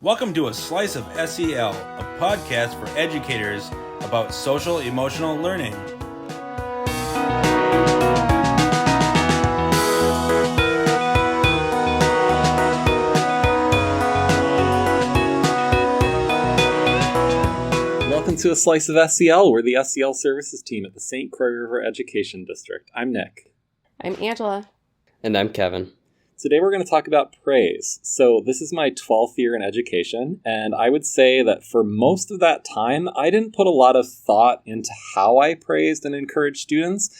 Welcome to A Slice of SEL, a podcast for educators about social emotional learning. Welcome to A Slice of SEL. We're the SEL services team at the St. Croix River Education District. I'm Nick. I'm Angela. And I'm Kevin. Today we're going to talk about praise. So this is my 12th year in education, and I would say that for most of that time, I didn't put a lot of thought into how I praised and encouraged students.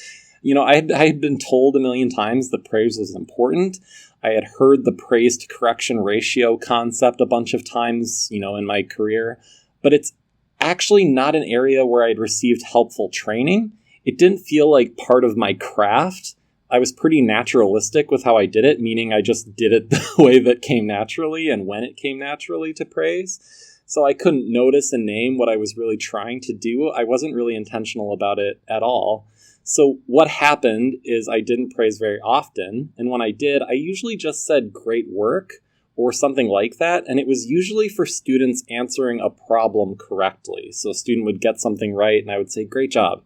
You know, I had been told a million times that praise was important. I had heard the praise to correction ratio concept a bunch of times, in my career, but it's actually not an area where I'd received helpful training. It didn't feel like part of my craft. I was pretty naturalistic with how I did it, meaning I just did it the way that came naturally and when it came naturally to praise. So I couldn't notice and name what I was really trying to do. I wasn't really intentional about it at all. So what happened is I didn't praise very often. And when I did, I usually just said great work or something like that. And it was usually for students answering a problem correctly. So a student would get something right and I would say, great job.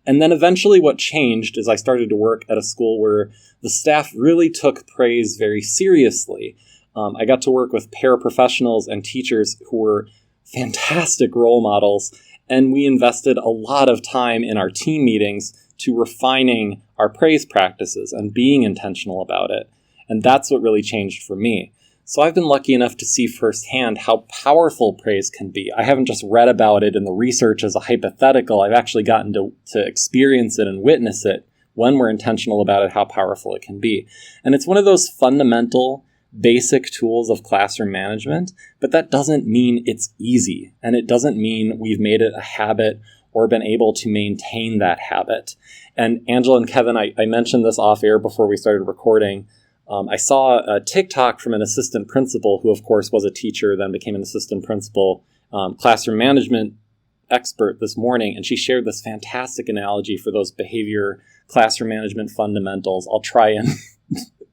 And then eventually what changed is I started to work at a school where the staff really took praise very seriously. I got to work with paraprofessionals and teachers who were fantastic role models, and we invested a lot of time in our team meetings to refining our praise practices and being intentional about it. And that's what really changed for me. So I've been lucky enough to see firsthand how powerful praise can be. I haven't just read about it in the research as a hypothetical. I've actually gotten to experience it and witness it when we're intentional about it, how powerful it can be. And it's one of those fundamental, basic tools of classroom management, but that doesn't mean it's easy. And it doesn't mean we've made it a habit or been able to maintain that habit. And Angela and Kevin, I mentioned this off air before we started recording. I saw a TikTok from an assistant principal who, of course, was a teacher, then became an assistant principal, classroom management expert this morning, and she shared this fantastic analogy for those behavior classroom management fundamentals. I'll try and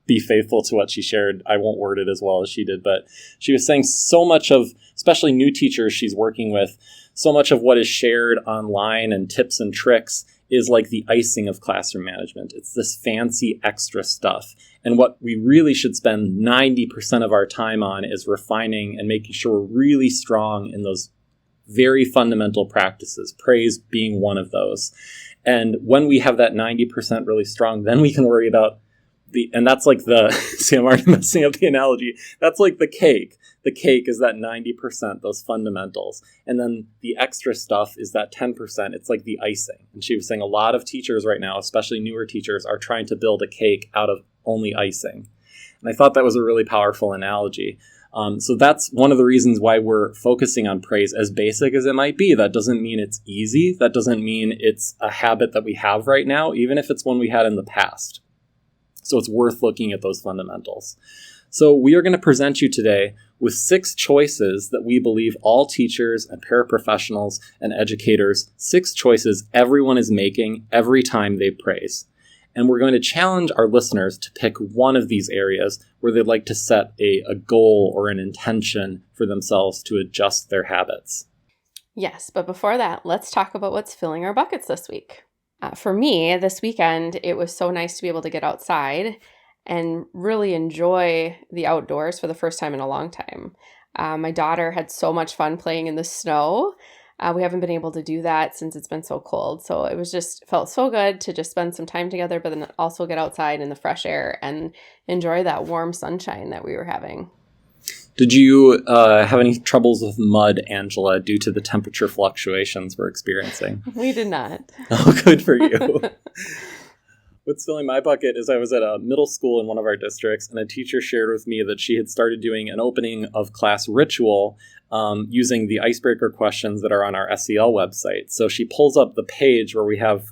be faithful to what she shared. I won't word it as well as she did, but she was saying so much of, especially new teachers she's working with, so much of what is shared online and tips and tricks is like the icing of classroom management. It's this fancy extra stuff. And what we really should spend 90% of our time on is refining and making sure we're really strong in those very fundamental practices, praise being one of those. And when we have that 90% really strong, then we can worry about and that's like see, I'm already messing up the analogy. That's like the cake. The cake is that 90%, those fundamentals. And then the extra stuff is that 10%. It's like the icing. And she was saying a lot of teachers right now, especially newer teachers, are trying to build a cake out of only icing. And I thought that was a really powerful analogy. So that's one of the reasons why we're focusing on praise, as basic as it might be. That doesn't mean it's easy. That doesn't mean it's a habit that we have right now, even if it's one we had in the past. So it's worth looking at those fundamentals. So we are going to present you today with 6 choices that we believe all teachers and paraprofessionals and educators, 6 choices everyone is making every time they praise. And we're going to challenge our listeners to pick one of these areas where they'd like to set a goal or an intention for themselves to adjust their habits. Yes, but before that, let's talk about what's filling our buckets this week. For me, this weekend, it was so nice to be able to get outside and really enjoy the outdoors for the first time in a long time. My daughter had so much fun playing in the snow. We haven't been able to do that since it's been so cold. So it was felt so good to just spend some time together, but then also get outside in the fresh air and enjoy that warm sunshine that we were having. Did you have any troubles with mud, Angela, due to the temperature fluctuations we're experiencing? We did not. Oh, good for you. What's filling my bucket is I was at a middle school in one of our districts, and a teacher shared with me that she had started doing an opening of class ritual using the icebreaker questions that are on our SEL website. So she pulls up the page where we have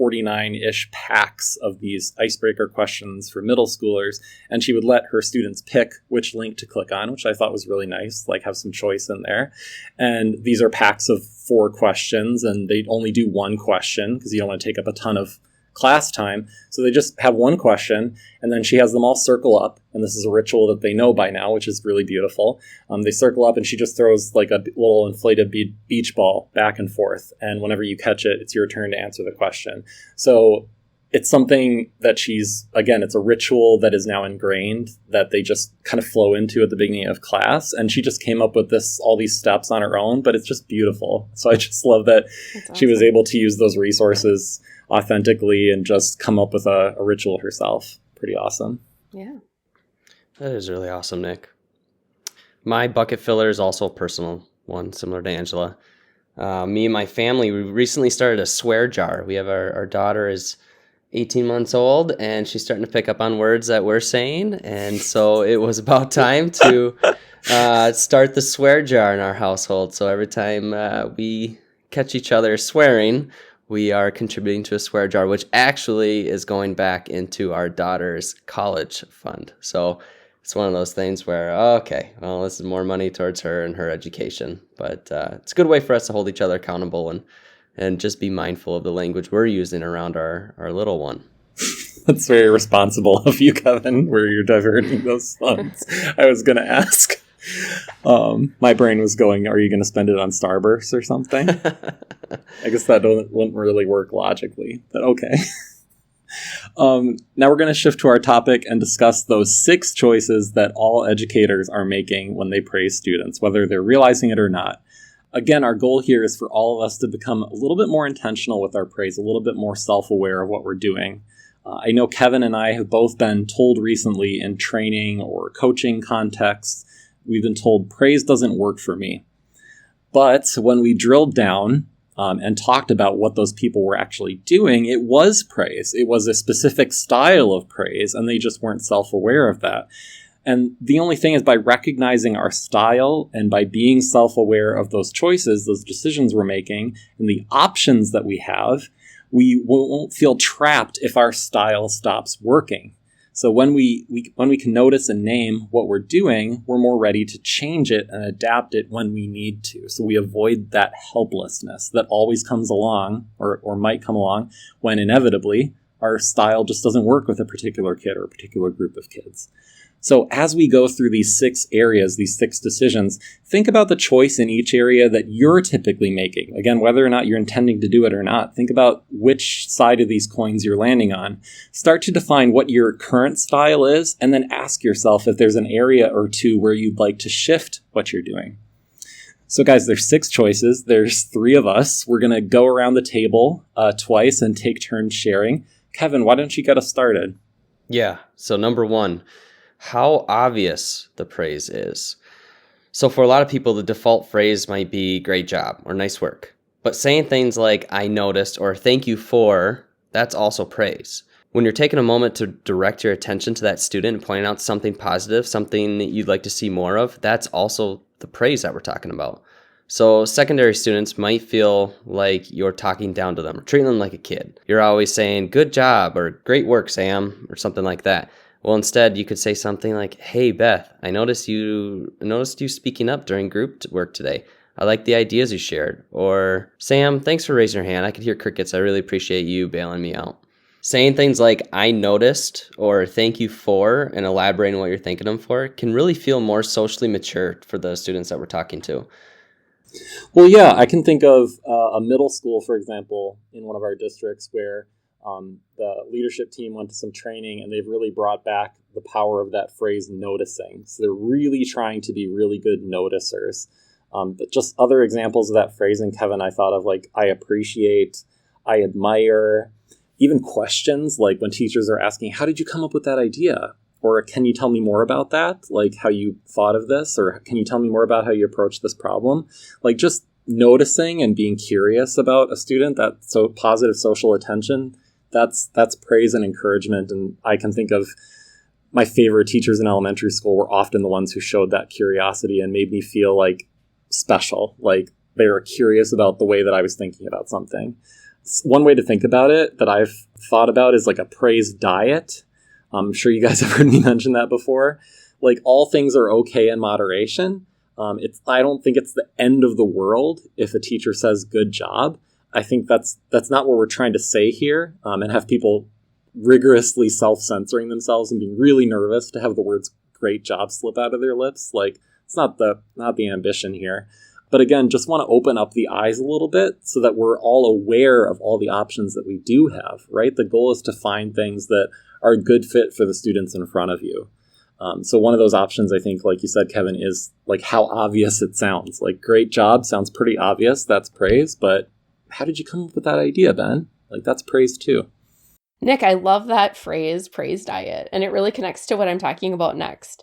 49-ish packs of these icebreaker questions for middle schoolers, and she would let her students pick which link to click on, which I thought was really nice, like have some choice in there. And these are packs of 4 questions, and they only do one question because you don't want to take up a ton of class time. So they just have one question, and then she has them all circle up. And this is a ritual that they know by now, which is really beautiful. They circle up, and she just throws like a little inflated beach ball back and forth. And whenever you catch it, it's your turn to answer the question. So it's something that it's a ritual that is now ingrained that they just kind of flow into at the beginning of class. And she just came up with all these steps on her own, but it's just beautiful. So I just love that she was able to use those resources authentically and just come up with a ritual herself. Pretty awesome. Yeah. That is really awesome, Nick. My bucket filler is also a personal one, similar to Angela. Me and my family, we recently started a swear jar. We have our daughter is 18 months old, and she's starting to pick up on words that we're saying. And so it was about time to start the swear jar in our household. So every time we catch each other swearing, we are contributing to a swear jar, which actually is going back into our daughter's college fund. So it's one of those things where, okay, well, this is more money towards her and her education. But it's a good way for us to hold each other accountable and just be mindful of the language we're using around our little one. That's very responsible of you, Kevin, where you're diverting those funds. I was going to ask. My brain was going, are you going to spend it on Starburst or something? I guess that wouldn't really work logically, but okay. Now we're going to shift to our topic and discuss those 6 choices that all educators are making when they praise students, whether they're realizing it or not. Again, our goal here is for all of us to become a little bit more intentional with our praise, a little bit more self-aware of what we're doing. I know Kevin and I have both been told recently in training or coaching contexts, we've been told praise doesn't work for me. But when we drilled down and talked about what those people were actually doing, it was praise. It was a specific style of praise, and they just weren't self-aware of that. And the only thing is, by recognizing our style and by being self-aware of those choices, those decisions we're making, and the options that we have, we won't feel trapped if our style stops working. So when we can notice and name what we're doing, we're more ready to change it and adapt it when we need to. So we avoid that helplessness that always comes along or might come along when inevitably our style just doesn't work with a particular kid or a particular group of kids. So as we go through these 6 areas, these 6 decisions, think about the choice in each area that you're typically making. Again, whether or not you're intending to do it or not, think about which side of these coins you're landing on. Start to define what your current style is, and then ask yourself if there's an area or 2 where you'd like to shift what you're doing. So guys, there's 6 choices. There's 3 of us. We're going to go around the table twice and take turns sharing. Kevin, why don't you get us started? Yeah. So number 1, how obvious the praise is. So for a lot of people, the default phrase might be great job or nice work. But saying things like I noticed or thank you for, that's also praise. When you're taking a moment to direct your attention to that student and pointing out something positive, something that you'd like to see more of, that's also the praise that we're talking about. So secondary students might feel like you're talking down to them or treating them like a kid. You're always saying good job or great work, Sam, or something like that. Well, instead, you could say something like, hey, Beth, I noticed you speaking up during group work today. I like the ideas you shared. Or, Sam, thanks for raising your hand. I could hear crickets. I really appreciate you bailing me out. Saying things like, I noticed, or thank you for, and elaborating what you're thanking them for can really feel more socially mature for the students that we're talking to. Well, yeah, I can think of a middle school, for example, in one of our districts where the leadership team went to some training and they've really brought back the power of that phrase noticing. So they're really trying to be really good noticers. But just other examples of that phrasing, Kevin, I thought of like, I appreciate, I admire, even questions like when teachers are asking, how did you come up with that idea? Or can you tell me more about that? Like how you thought of this? Or can you tell me more about how you approach this problem? Like just noticing and being curious about a student, that so positive social attention, that's praise and encouragement. And I can think of my favorite teachers in elementary school were often the ones who showed that curiosity and made me feel like special, like they were curious about the way that I was thinking about something. One way to think about it that I've thought about is like a praise diet. I'm sure you guys have heard me mention that before. Like all things are okay in moderation. I don't think it's the end of the world if a teacher says good job. I think that's not what we're trying to say here, and have people rigorously self-censoring themselves and being really nervous to have the words great job slip out of their lips. Like, it's not the ambition here. But again, just want to open up the eyes a little bit so that we're all aware of all the options that we do have, right? The goal is to find things that are a good fit for the students in front of you. So one of those options, I think, like you said, Kevin, is like how obvious it sounds. Like, great job sounds pretty obvious. That's praise. But how did you come up with that idea, Ben? Like, that's praise too. Nick, I love that phrase, praise diet, and it really connects to what I'm talking about next.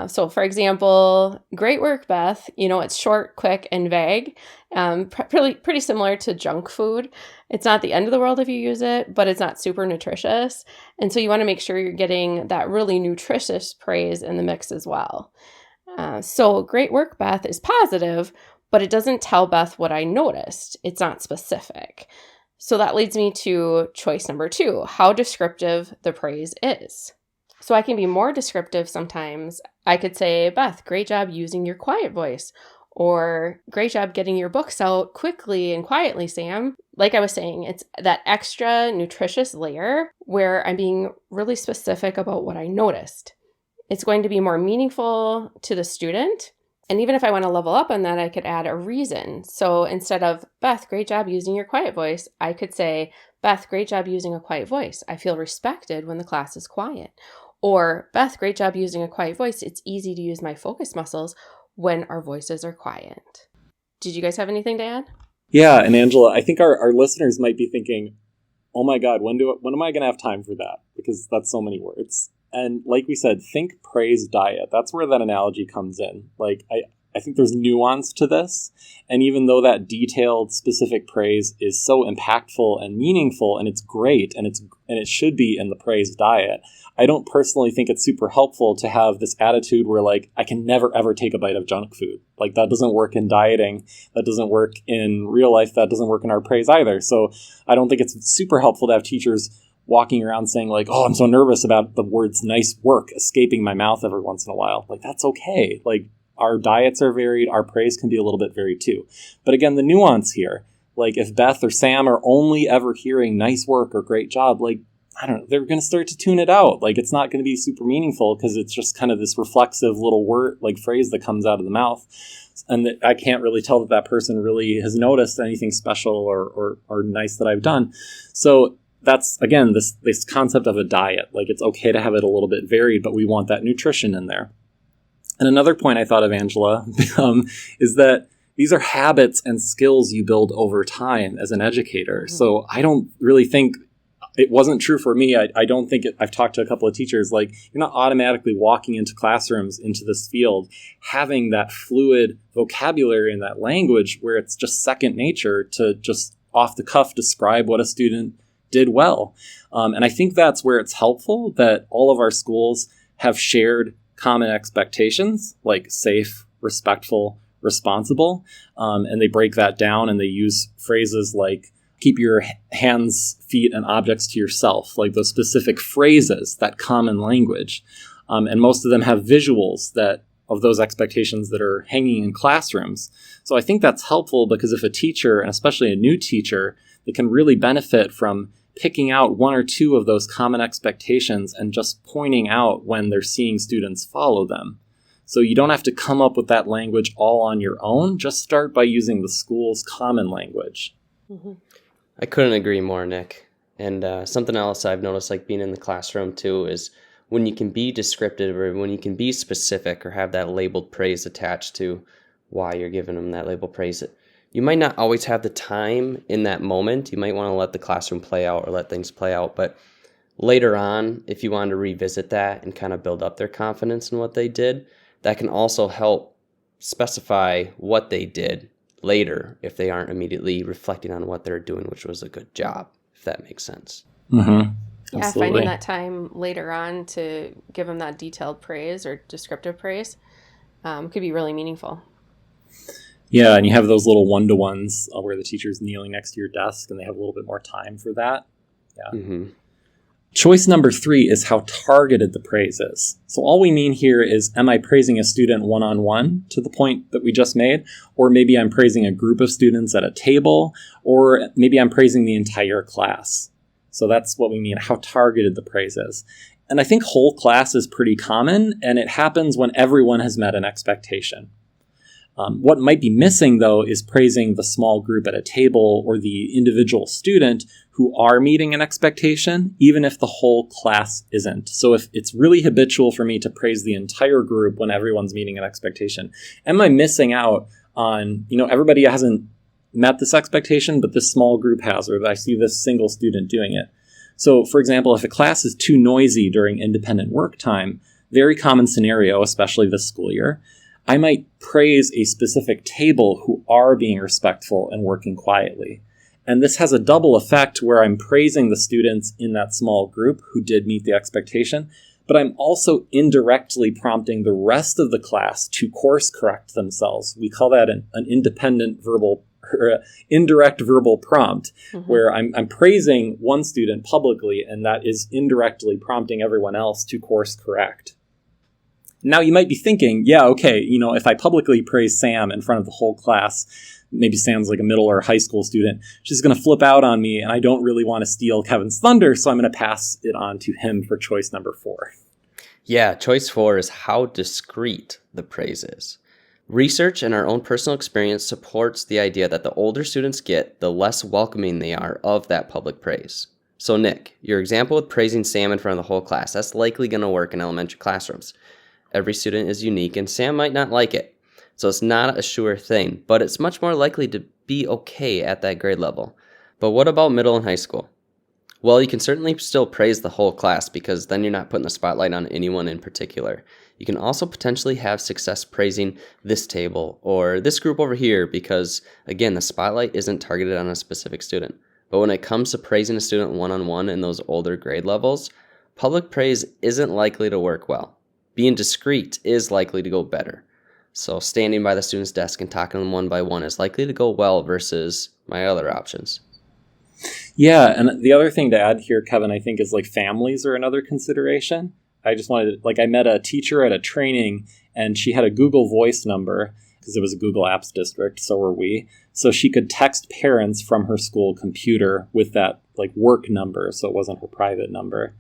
So for example, great work, Beth. It's short, quick, and vague. Pretty similar to junk food. It's not the end of the world if you use it, but it's not super nutritious. And so you want to make sure you're getting that really nutritious praise in the mix as well. So great work, Beth is positive, but it doesn't tell Beth what I noticed. It's not specific. So that leads me to choice number 2, how descriptive the praise is. So I can be more descriptive sometimes. I could say, Beth, great job using your quiet voice. Or great job getting your books out quickly and quietly, Sam. Like I was saying, it's that extra nutritious layer where I'm being really specific about what I noticed. It's going to be more meaningful to the student. And even if I want to level up on that, I could add a reason. So instead of, Beth, great job using your quiet voice, I could say, Beth, great job using a quiet voice. I feel respected when the class is quiet. Or, Beth, great job using a quiet voice. It's easy to use my focus muscles when our voices are quiet. Did you guys have anything to add? Yeah, and Angela, I think our listeners might be thinking, oh my God, when am I going to have time for that? Because that's so many words. And like we said, think praise diet. That's where that analogy comes in. Like, I think there's nuance to this. And even though that detailed, specific praise is so impactful and meaningful, and it's great, and it should be in the praise diet, I don't personally think it's super helpful to have this attitude where, like, I can never, ever take a bite of junk food. Like, that doesn't work in dieting. That doesn't work in real life. That doesn't work in our praise either. So I don't think it's super helpful to have teachers walking around saying, like, oh, I'm so nervous about the words nice work escaping my mouth every once in a while. Like, that's okay. Like, our diets are varied. Our praise can be a little bit varied too. But again, the nuance here, like, if Beth or Sam are only ever hearing nice work or great job, like, I don't know, they're going to start to tune it out. Like, it's not going to be super meaningful because it's just kind of this reflexive little word, like, phrase that comes out of the mouth. And I can't really tell that person really has noticed anything special or nice that I've done. So that's, again, this concept of a diet. Like, it's okay to have it a little bit varied, but we want that nutrition in there. And another point I thought of, Angela, is that these are habits and skills you build over time as an educator. Mm-hmm. So I don't really think, it wasn't true for me. I don't think I've talked to a couple of teachers, like, you're not automatically walking into classrooms into this field, having that fluid vocabulary and that language where it's just second nature to just off the cuff describe what a student did well. And I think that's where it's helpful that all of our schools have shared common expectations, like safe, respectful, responsible. And they break that down and they use phrases like keep your hands, feet, and objects to yourself, like those specific phrases, that common language. And most of them have visuals of those expectations that are hanging in classrooms. So I think that's helpful because if a teacher, and especially a new teacher, they can really benefit from picking out one or two of those common expectations and just pointing out when they're seeing students follow them. So you don't have to come up with that language all on your own. Just start by using the school's common language. Mm-hmm. I couldn't agree more, Nick. And something else I've noticed, like being in the classroom too, is when you can be descriptive or when you can be specific or have that labeled praise attached to why you're giving them that labeled praise, you might not always have the time in that moment. You might want to let the classroom play out or let things play out. But later on, if you want to revisit that and kind of build up their confidence in what they did, that can also help specify what they did later if they aren't immediately reflecting on what they're doing, which was a good job, if that makes sense. Mm-hmm. Yeah, Absolutely. finding that time later on to give them that detailed praise or descriptive praise could be really meaningful. Yeah, and you have those little one-to-ones where the teacher's kneeling next to your desk and they have a little bit more time for that. Yeah. Mm-hmm. Choice number 3 is how targeted the praise is. So all we mean here is, am I praising a student one-on-one to the point that we just made? Or maybe I'm praising a group of students at a table, or maybe I'm praising the entire class. So that's what we mean, how targeted the praise is. And I think whole class is pretty common, and it happens when everyone has met an expectation. What might be missing, though, is praising the small group at a table or the individual student who are meeting an expectation, even if the whole class isn't. So if it's really habitual for me to praise the entire group when everyone's meeting an expectation, am I missing out on, everybody hasn't met this expectation, but this small group has, or I see this single student doing it. So, for example, if a class is too noisy during independent work time, very common scenario, especially this school year, I might praise a specific table who are being respectful and working quietly. And this has a double effect where I'm praising the students in that small group who did meet the expectation, but I'm also indirectly prompting the rest of the class to course correct themselves. We call that an independent verbal or indirect verbal prompt, where I'm praising one student publicly, and that is indirectly prompting everyone else to course correct. Now you might be thinking, yeah, okay, if I publicly praise Sam in front of the whole class, maybe Sam's like a middle or high school student, she's going to flip out on me, and I don't really want to steal Kevin's thunder, so I'm going to pass it on to him for choice number 4. Yeah, choice 4 is how discrete the praise is. Research and our own personal experience supports the idea that the older students get, the less welcoming they are of that public praise. So Nick, your example with praising Sam in front of the whole class, that's likely going to work in elementary classrooms. Every student is unique, and Sam might not like it. So it's not a sure thing, but it's much more likely to be okay at that grade level. But what about middle and high school? Well, you can certainly still praise the whole class, because then you're not putting the spotlight on anyone in particular. You can also potentially have success praising this table or this group over here, because, again, the spotlight isn't targeted on a specific student. But when it comes to praising a student one-on-one in those older grade levels, public praise isn't likely to work well. Being discreet is likely to go better. So standing by the student's desk and talking to them one by one is likely to go well versus my other options. Yeah, and the other thing to add here, Kevin, I think is families are another consideration. I met a teacher at a training, and she had a Google Voice number because it was a Google Apps district, so were we. So she could text parents from her school computer with that work number, so it wasn't her private number.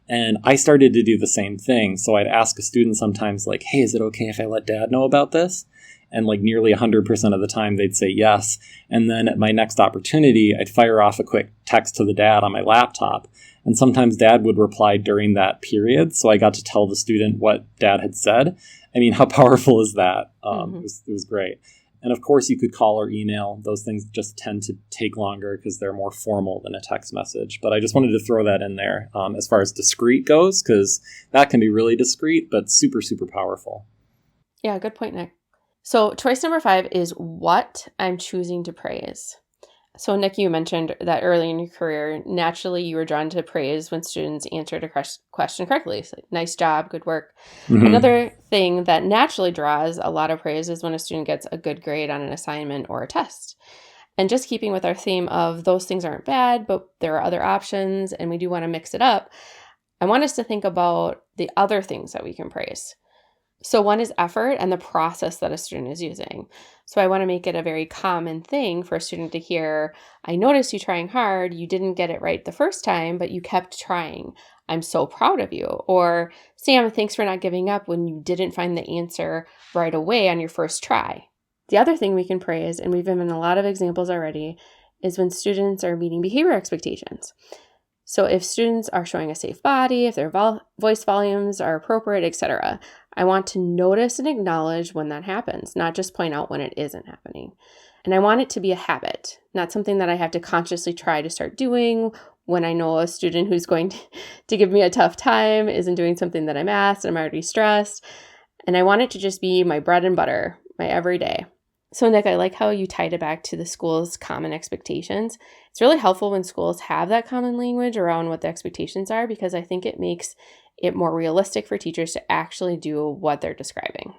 And I started to do the same thing. So I'd ask a student sometimes hey, is it okay if I let dad know about this? And nearly 100% of the time they'd say yes. And then at my next opportunity, I'd fire off a quick text to the dad on my laptop. And sometimes dad would reply during that period. So I got to tell the student what dad had said. I mean, how powerful is that? It was great. And of course, you could call or email. Those things just tend to take longer because they're more formal than a text message. But I just wanted to throw that in there as far as discreet goes, because that can be really discreet, but super, super powerful. Yeah, good point, Nick. So choice number 5 is what I'm choosing to praise. So Nick, you mentioned that early in your career, naturally you were drawn to praise when students answered a question correctly. So, nice job, good work. Another thing that naturally draws a lot of praise is when a student gets a good grade on an assignment or a test. And just keeping with our theme of those things aren't bad, but there are other options and we do want to mix it up, I want us to think about the other things that we can praise. So one is effort and the process that a student is using. So I want to make it a very common thing for a student to hear, I noticed you trying hard, you didn't get it right the first time, but you kept trying. I'm so proud of you. Or, Sam, thanks for not giving up when you didn't find the answer right away on your first try. The other thing we can praise, and we've given a lot of examples already, is when students are meeting behavior expectations. So if students are showing a safe body, if their voice volumes are appropriate, etc., I want to notice and acknowledge when that happens, not just point out when it isn't happening. And I want it to be a habit, not something that I have to consciously try to start doing when I know a student who's going to give me a tough time isn't doing something that I'm asked and I'm already stressed. And I want it to just be my bread and butter, my everyday. So Nick, I like how you tied it back to the school's common expectations. It's really helpful when schools have that common language around what the expectations are, because I think it makes it more realistic for teachers to actually do what they're describing.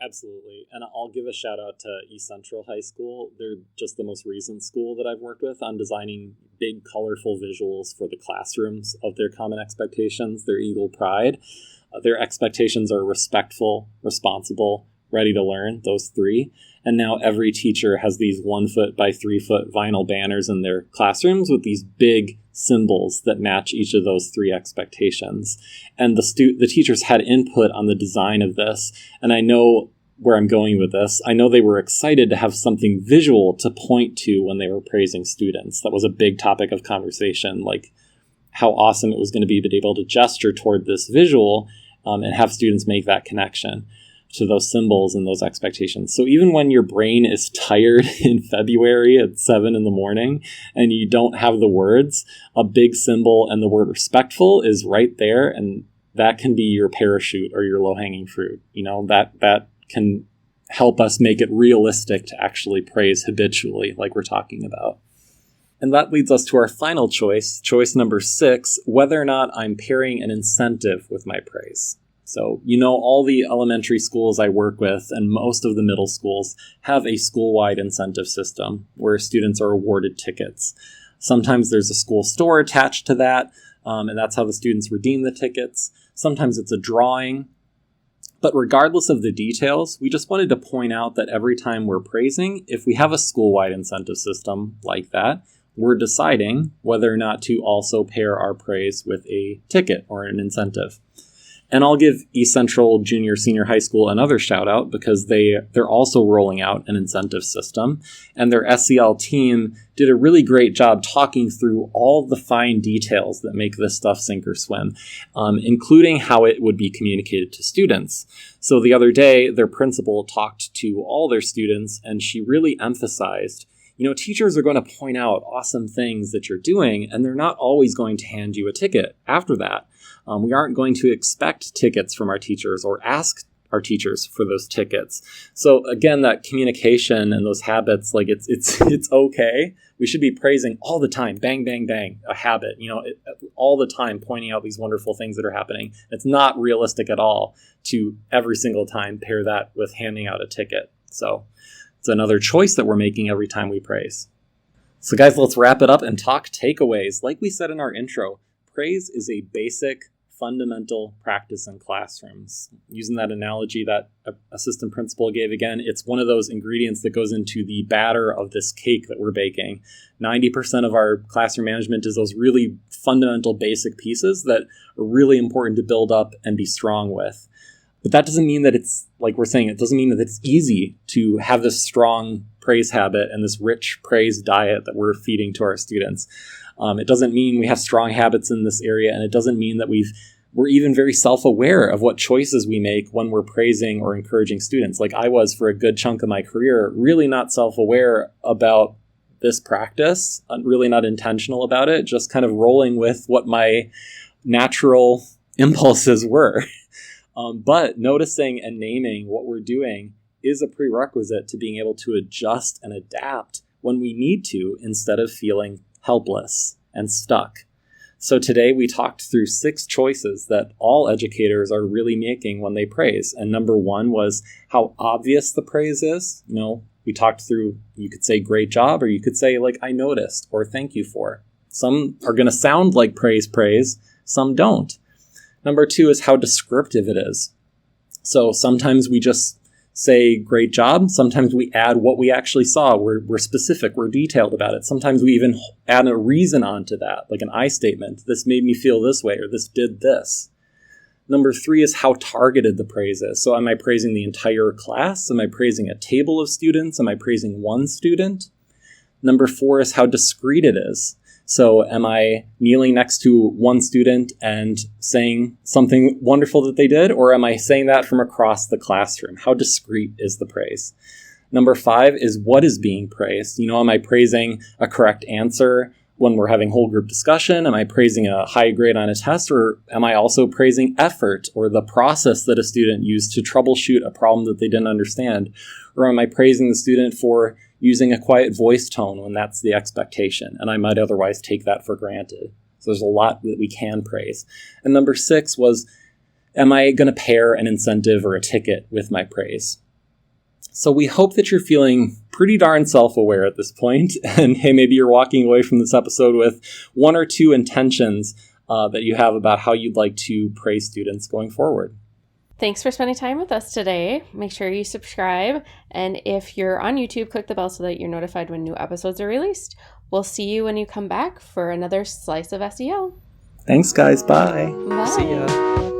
Absolutely. And I'll give a shout out to East Central High School. They're just the most recent school that I've worked with on designing big, colorful visuals for the classrooms of their common expectations, their Eagle Pride. Their expectations are respectful, responsible, ready to learn, those three. And now every teacher has these 1 foot by 3 foot vinyl banners in their classrooms with these big symbols that match each of those three expectations. And the teachers had input on the design of this. And I know where I'm going with this. I know they were excited to have something visual to point to when they were praising students. That was a big topic of conversation, like how awesome it was going to be able to gesture toward this visual and have students make that connection to those symbols and those expectations. So even when your brain is tired in February at 7 a.m. and you don't have the words, a big symbol and the word respectful is right there. And that can be your parachute or your low-hanging fruit. You know, that can help us make it realistic to actually praise habitually, like we're talking about. And that leads us to our final choice number 6, whether or not I'm pairing an incentive with my praise. So, you know, all the elementary schools I work with and most of the middle schools have a school-wide incentive system where students are awarded tickets. Sometimes there's a school store attached to that, and that's how the students redeem the tickets. Sometimes it's a drawing. But regardless of the details, we just wanted to point out that every time we're praising, if we have a school-wide incentive system like that, we're deciding whether or not to also pair our praise with a ticket or an incentive. And I'll give East Central Junior Senior High School another shout out because they're also rolling out an incentive system. And their SEL team did a really great job talking through all the fine details that make this stuff sink or swim, including how it would be communicated to students. So the other day, their principal talked to all their students and she really emphasized, you know, teachers are going to point out awesome things that you're doing, and they're not always going to hand you a ticket after that. We aren't going to expect tickets from our teachers or ask our teachers for those tickets. So again, that communication and those habits, like it's okay. We should be praising all the time, bang, bang, bang, a habit, you know, all the time pointing out these wonderful things that are happening. It's not realistic at all to every single time pair that with handing out a ticket. So it's another choice that we're making every time we praise. So guys, let's wrap it up and talk takeaways. Like we said in our intro, praise is a basic, fundamental practice in classrooms. Using that analogy that assistant principal gave again, it's one of those ingredients that goes into the batter of this cake that we're baking. 90% of our classroom management is those really fundamental basic pieces that are really important to build up and be strong with. But that doesn't mean that it's, like we're saying, it doesn't mean that it's easy to have this strong praise habit and this rich praise diet that we're feeding to our students. It doesn't mean we have strong habits in this area, and it doesn't mean that we're even very self-aware of what choices we make when we're praising or encouraging students. Like I was for a good chunk of my career, really not self-aware about this practice, really not intentional about it, just kind of rolling with what my natural impulses were. But noticing and naming what we're doing is a prerequisite to being able to adjust and adapt when we need to, instead of feeling helpless and stuck. So today we talked through 6 choices that all educators are really making when they praise. And number 1 was how obvious the praise is. You know, we talked through, you could say great job, or you could say like I noticed, or thank you for. Some are going to sound like praise, some don't. Number 2 is how descriptive it is. So sometimes we just say great job. Sometimes we add what we actually saw. We're specific. We're detailed about it. Sometimes we even add a reason onto that, like an I statement. This made me feel this way, or this did this. Number 3 is how targeted the praise is. So am I praising the entire class? Am I praising a table of students? Am I praising one student? Number 4 is how discrete it is. So am I kneeling next to one student and saying something wonderful that they did, or am I saying that from across the classroom? How discreet is the praise? Number 5 is what is being praised. You know, am I praising a correct answer when we're having whole group discussion? Am I praising a high grade on a test, or am I also praising effort or the process that a student used to troubleshoot a problem that they didn't understand? Or am I praising the student for using a quiet voice tone when that's the expectation, and I might otherwise take that for granted? So there's a lot that we can praise. And number 6 was, am I going to pair an incentive or a ticket with my praise? So we hope that you're feeling pretty darn self-aware at this point. And hey, maybe you're walking away from this episode with one or two intentions that you have about how you'd like to praise students going forward. Thanks for spending time with us today. Make sure you subscribe. And if you're on YouTube, click the bell so that you're notified when new episodes are released. We'll see you when you come back for another slice of SEL. Thanks, guys. Bye. Bye. See ya.